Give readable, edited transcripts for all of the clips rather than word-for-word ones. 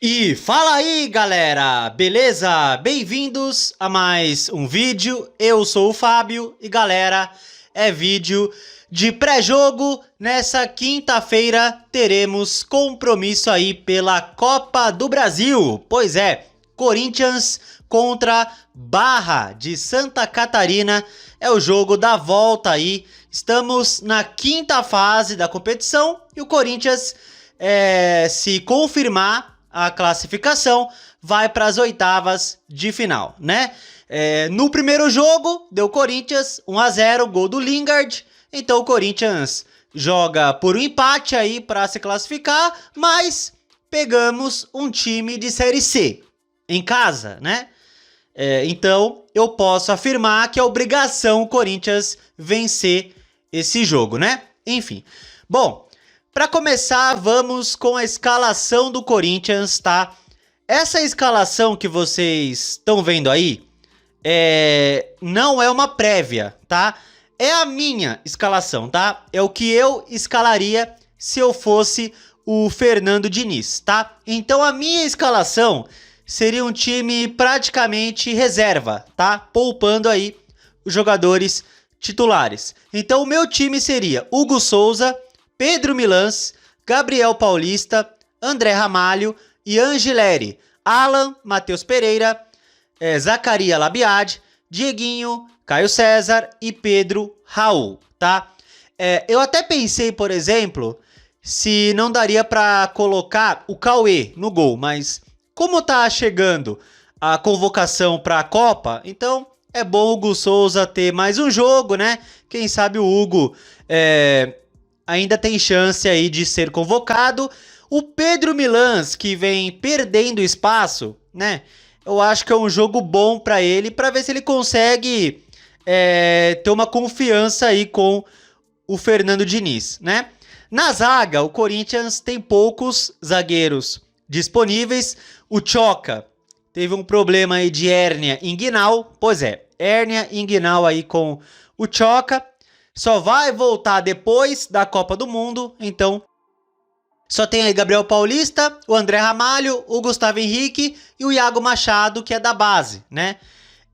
E fala aí, galera! Beleza? Bem-vindos a mais um vídeo. Eu sou o Fábio e, galera, é vídeo de pré-jogo. Nessa quinta-feira teremos compromisso aí pela Copa do Brasil. Pois é, Corinthians contra Barra de Santa Catarina é o jogo da volta aí. Estamos na quinta fase da competição e o Corinthians, se confirmar a classificação, vai para as oitavas de final, né? No primeiro jogo, deu Corinthians 1 a 0, gol do Lingard. Então o Corinthians joga por um empate aí para se classificar, mas pegamos um time de Série C em casa, né? Então eu posso afirmar que é obrigação o Corinthians vencer esse jogo, né? Enfim, bom, para começar, vamos com a escalação do Corinthians, tá? Essa escalação que vocês estão vendo aí não é uma prévia, tá? É a minha escalação, tá? É o que eu escalaria se eu fosse o Fernando Diniz, tá? Então a minha escalação seria um time praticamente reserva, tá? Poupando aí os jogadores titulares. Então o meu time seria Hugo Souza, Pedro Milans, Gabriel Paulista, André Ramalho e Angileri, Alan, Matheus Pereira, Zacaria Labiad, Dieguinho, Caio César e Pedro Raul, tá? Eu até pensei, por exemplo, se não daria para colocar o Cauê no gol, mas como tá chegando a convocação para a Copa, então é bom o Hugo Souza ter mais um jogo, né? Quem sabe o Hugo ainda tem chance aí de ser convocado. O Pedro Milans, que vem perdendo espaço, né? Eu acho que é um jogo bom para ele, para ver se ele consegue ter uma confiança aí com o Fernando Diniz, né? Na zaga, o Corinthians tem poucos zagueiros disponíveis. O Tchoca teve um problema aí de hérnia inguinal. Pois é, hérnia inguinal aí com o Tchoca. Só vai voltar depois da Copa do Mundo, então só tem aí Gabriel Paulista, o André Ramalho, o Gustavo Henrique e o Iago Machado, que é da base, né?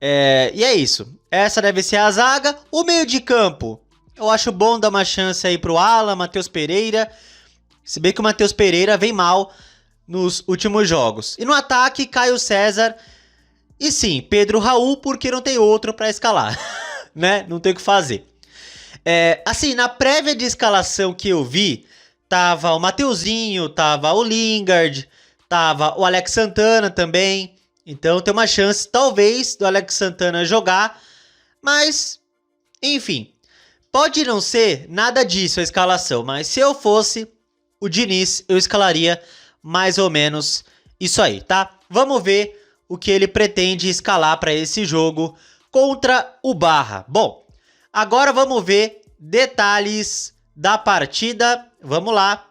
E é isso. Essa deve ser a zaga. O meio de campo, eu acho bom dar uma chance aí pro Alan, Matheus Pereira. Se bem que o Matheus Pereira vem mal nos últimos jogos. E no ataque, Caio César e sim, Pedro Raul, porque não tem outro para escalar, né? Não tem o que fazer. Assim, na prévia de escalação que eu vi, tava o Mateuzinho, tava o Lingard, tava o Alex Santana também. Então tem uma chance, talvez, do Alex Santana jogar. Mas, enfim, pode não ser nada disso a escalação. Mas se eu fosse o Diniz, eu escalaria mais ou menos isso aí, tá? Vamos ver o que ele pretende escalar para esse jogo contra o Barra. Bom, agora vamos ver detalhes da partida. Vamos lá.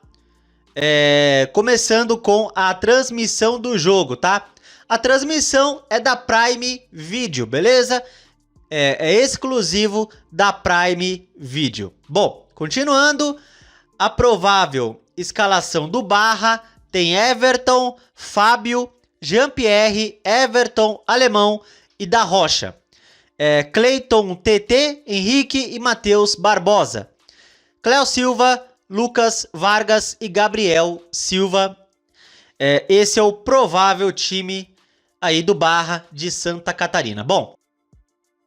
Começando com a transmissão do jogo, tá? A transmissão é da Prime Video, beleza? É exclusivo da Prime Video. Bom, continuando. A provável escalação do Barra tem Everton, Fábio, Jean-Pierre, Everton, Alemão e da Rocha. Cleiton, TT, Henrique e Matheus Barbosa. Cléo Silva, Lucas Vargas e Gabriel Silva. Esse é o provável time aí do Barra de Santa Catarina. Bom,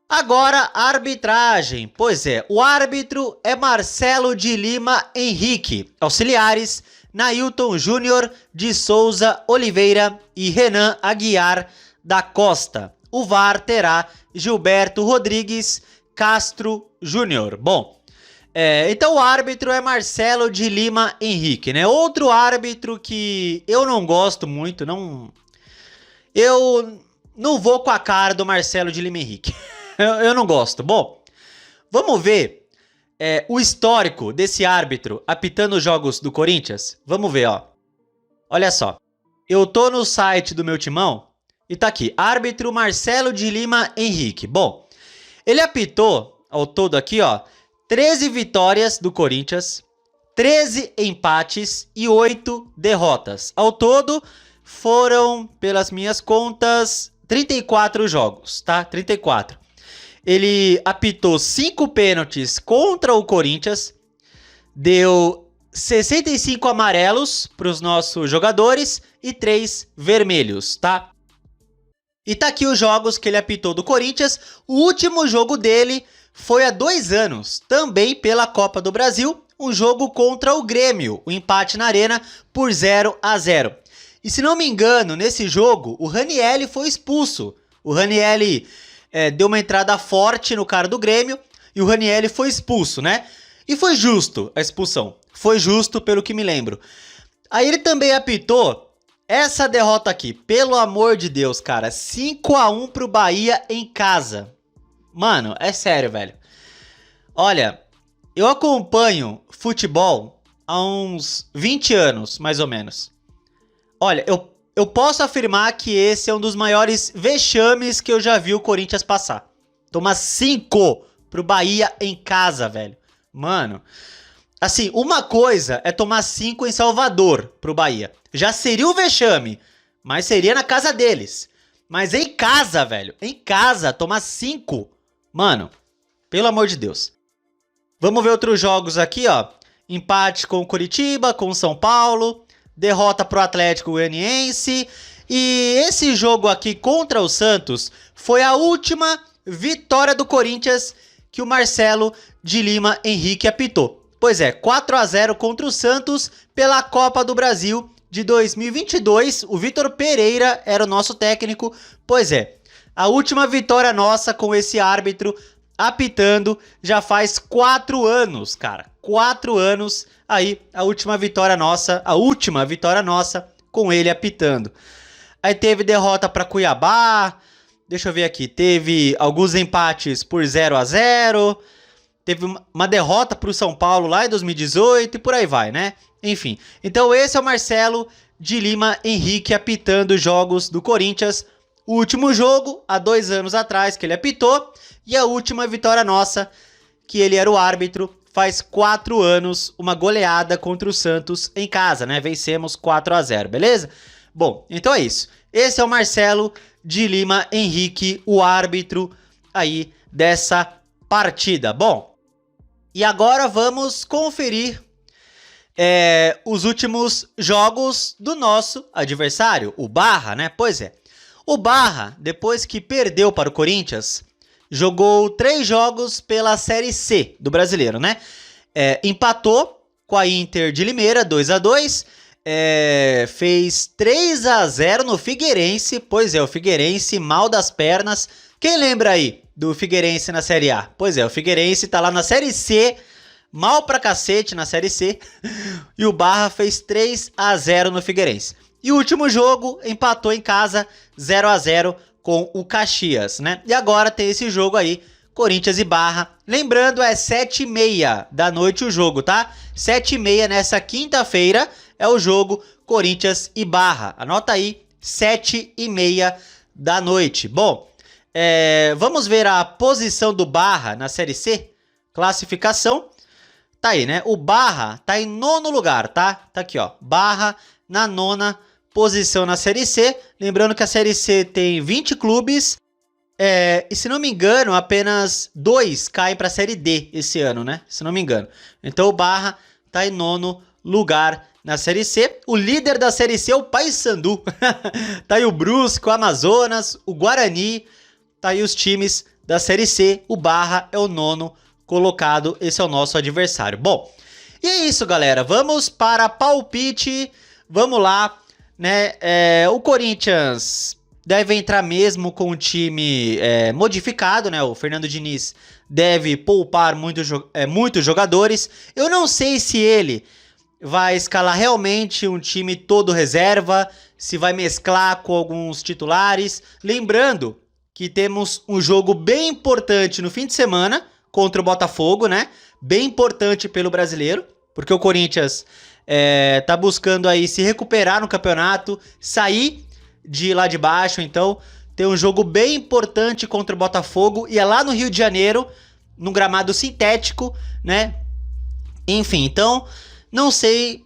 agora a arbitragem. Pois é, o árbitro é Marcelo de Lima Henrique. Auxiliares, Nailton Júnior de Souza Oliveira e Renan Aguiar da Costa. O VAR terá Gilberto Rodrigues Castro Júnior. Bom, então o árbitro é Marcelo de Lima Henrique, né? Outro árbitro que eu não gosto muito, eu não vou com a cara do Marcelo de Lima Henrique. eu não gosto. Bom, vamos ver o histórico desse árbitro apitando os jogos do Corinthians. Vamos ver, ó. Olha só. Eu tô no site do meu timão. E tá aqui, árbitro Marcelo de Lima Henrique. Bom, ele apitou ao todo aqui, ó, 13 vitórias do Corinthians, 13 empates e 8 derrotas. Ao todo, foram, pelas minhas contas, 34 jogos, tá? 34. Ele apitou 5 pênaltis contra o Corinthians, deu 65 amarelos para os nossos jogadores e 3 vermelhos, tá? E tá aqui os jogos que ele apitou do Corinthians. O último jogo dele foi há 2 anos, também pela Copa do Brasil, um jogo contra o Grêmio, o empate na Arena por 0-0. E se não me engano, nesse jogo, o Ranieri foi expulso. O Ranieri deu uma entrada forte no cara do Grêmio e o Ranieri foi expulso, né? E foi justo a expulsão. Foi justo, pelo que me lembro. Aí ele também apitou essa derrota aqui. Pelo amor de Deus, cara. 5-1 pro Bahia em casa. Mano, é sério, velho. Olha, eu acompanho futebol há uns 20 anos, mais ou menos. Olha, eu posso afirmar que esse é um dos maiores vexames que eu já vi o Corinthians passar. Tomar 5 pro Bahia em casa, velho. Mano, assim, uma coisa é tomar 5 em Salvador pro Bahia. Já seria um vexame, mas seria na casa deles. Mas em casa, velho, em casa, tomar 5. Mano, pelo amor de Deus. Vamos ver outros jogos aqui, ó. Empate com o Coritiba, com o São Paulo. Derrota pro Atlético Goianiense. E esse jogo aqui contra o Santos foi a última vitória do Corinthians que o Marcelo de Lima Henrique apitou. Pois é, 4-0 contra o Santos pela Copa do Brasil de 2022. O Vitor Pereira era o nosso técnico. Pois é, a última vitória nossa com esse árbitro apitando já faz 4 anos, cara. 4 anos aí, a última vitória nossa com ele apitando. Aí teve derrota para Cuiabá. Deixa eu ver aqui, teve alguns empates por 0-0. Teve uma derrota para o São Paulo lá em 2018 e por aí vai, né? Enfim, então esse é o Marcelo de Lima Henrique apitando os jogos do Corinthians. O último jogo, há 2 anos atrás, que ele apitou. E a última vitória nossa, que ele era o árbitro, faz 4 anos, uma goleada contra o Santos em casa, né? Vencemos 4-0, beleza? Bom, então é isso. Esse é o Marcelo de Lima Henrique, o árbitro aí dessa partida. Bom, e agora vamos conferir os últimos jogos do nosso adversário, o Barra, né? Pois é, o Barra, depois que perdeu para o Corinthians, jogou 3 jogos pela Série C do Brasileiro, né? Empatou com a Inter de Limeira, 2-2. Fez 3-0 no Figueirense. Pois é, o Figueirense mal das pernas. Quem lembra aí do Figueirense na Série A? Pois é, o Figueirense tá lá na Série C, mal pra cacete na Série C. E o Barra fez 3-0 no Figueirense. E o último jogo empatou em casa, 0-0 com o Caxias, né? E agora tem esse jogo aí, Corinthians e Barra. Lembrando, é 7h30 da noite o jogo, tá? 7h30 nessa quinta-feira é o jogo Corinthians e Barra. Anota aí, 7h30 da noite. Bom, vamos ver a posição do Barra na Série C? Classificação. Tá aí, né? O Barra tá em 9º lugar, tá? Tá aqui, ó. Barra na 9ª posição na Série C. Lembrando que a Série C tem 20 clubes. E se não me engano, apenas 2 caem para a Série D esse ano, né? Se não me engano. Então o Barra tá em 9º lugar na Série C. O líder da Série C é o Paysandu. Tá aí o Brusque, o Amazonas, o Guarani. Tá aí os times da Série C. O Barra é o 9º colocado. Esse é o nosso adversário. Bom, e é isso, galera. Vamos para palpite. Vamos lá, né? O Corinthians deve entrar mesmo com o time modificado, né? O Fernando Diniz deve poupar muitos jogadores. Eu não sei se ele vai escalar realmente um time todo reserva, se vai mesclar com alguns titulares. Lembrando que temos um jogo bem importante no fim de semana contra o Botafogo, né? Bem importante pelo brasileiro, porque o Corinthians tá buscando aí se recuperar no campeonato, sair de lá de baixo. Então tem um jogo bem importante contra o Botafogo e é lá no Rio de Janeiro, num gramado sintético, né? Enfim, então não sei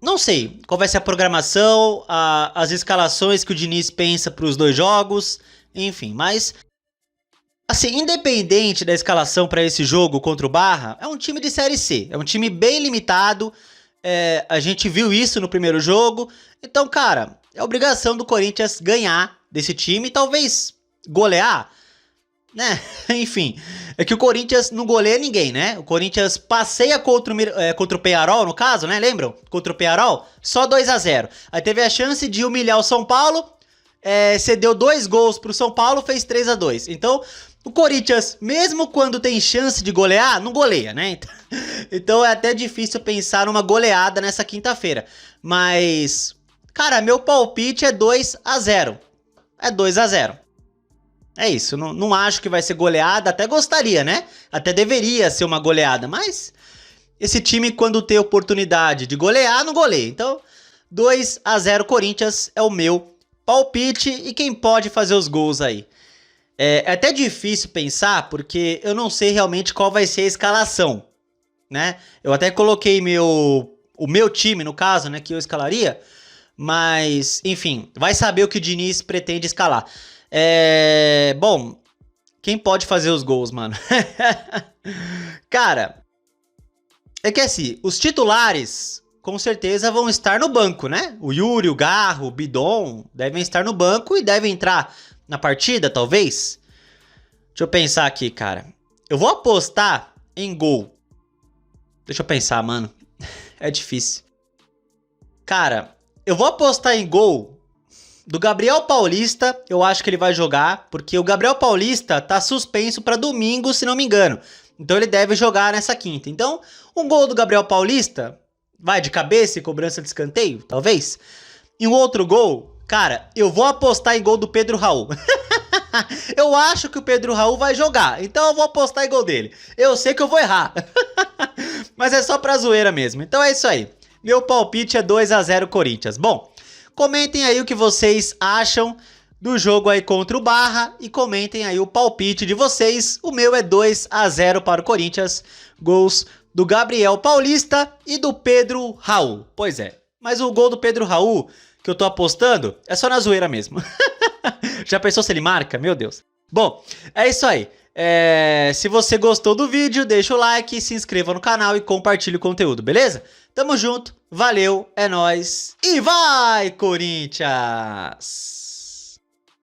Não sei qual vai ser a programação, as escalações que o Diniz pensa para os dois jogos, enfim, mas assim, independente da escalação para esse jogo contra o Barra, é um time de Série C, é um time bem limitado, a gente viu isso no primeiro jogo, então, cara, é obrigação do Corinthians ganhar desse time, talvez golear, né? Enfim, é que o Corinthians não goleia ninguém, né? O Corinthians passeia contra o Peñarol, no caso, né? Lembram? Contra o Peñarol, só 2-0. Aí teve a chance de humilhar o São Paulo, cedeu 2 gols pro São Paulo, fez 3-2. Então, o Corinthians, mesmo quando tem chance de golear, não goleia, né? Então é até difícil pensar numa goleada nessa quinta-feira. Mas, cara, meu palpite é 2-0. É 2-0. É isso, não acho que vai ser goleada, até gostaria, né? Até deveria ser uma goleada, mas esse time, quando tem oportunidade de golear, não goleia. Então, 2-0 Corinthians é o meu palpite, e quem pode fazer os gols aí? É até difícil pensar, porque eu não sei realmente qual vai ser a escalação, né? Eu até coloquei o meu time, no caso, né, que eu escalaria, mas, enfim, vai saber o que o Diniz pretende escalar. Bom, quem pode fazer os gols, mano? Cara, é que assim, os titulares com certeza vão estar no banco, né? O Yuri, o Garro, o Bidon devem estar no banco e devem entrar na partida, talvez. Deixa eu pensar aqui, cara. Eu vou apostar em gol. Deixa eu pensar, mano. É difícil. Cara, eu vou apostar em gol do Gabriel Paulista. Eu acho que ele vai jogar, porque o Gabriel Paulista tá suspenso para domingo, se não me engano. Então ele deve jogar nessa quinta. Então, um gol do Gabriel Paulista, vai de cabeça e cobrança de escanteio, talvez. E um outro gol, cara, eu vou apostar em gol do Pedro Raul. Eu acho que o Pedro Raul vai jogar, então eu vou apostar em gol dele. Eu sei que eu vou errar, mas é só pra zoeira mesmo. Então é isso aí. Meu palpite é 2-0 Corinthians. Bom, comentem aí o que vocês acham do jogo aí contra o Barra e comentem aí o palpite de vocês. O meu é 2-0 para o Corinthians. Gols do Gabriel Paulista e do Pedro Raul. Pois é, mas o gol do Pedro Raul que eu tô apostando é só na zoeira mesmo. Já pensou se ele marca? Meu Deus. Bom, é isso aí. Se você gostou do vídeo, deixa o like, se inscreva no canal e compartilhe o conteúdo, beleza? Tamo junto, valeu, é nóis e vai, Corinthians!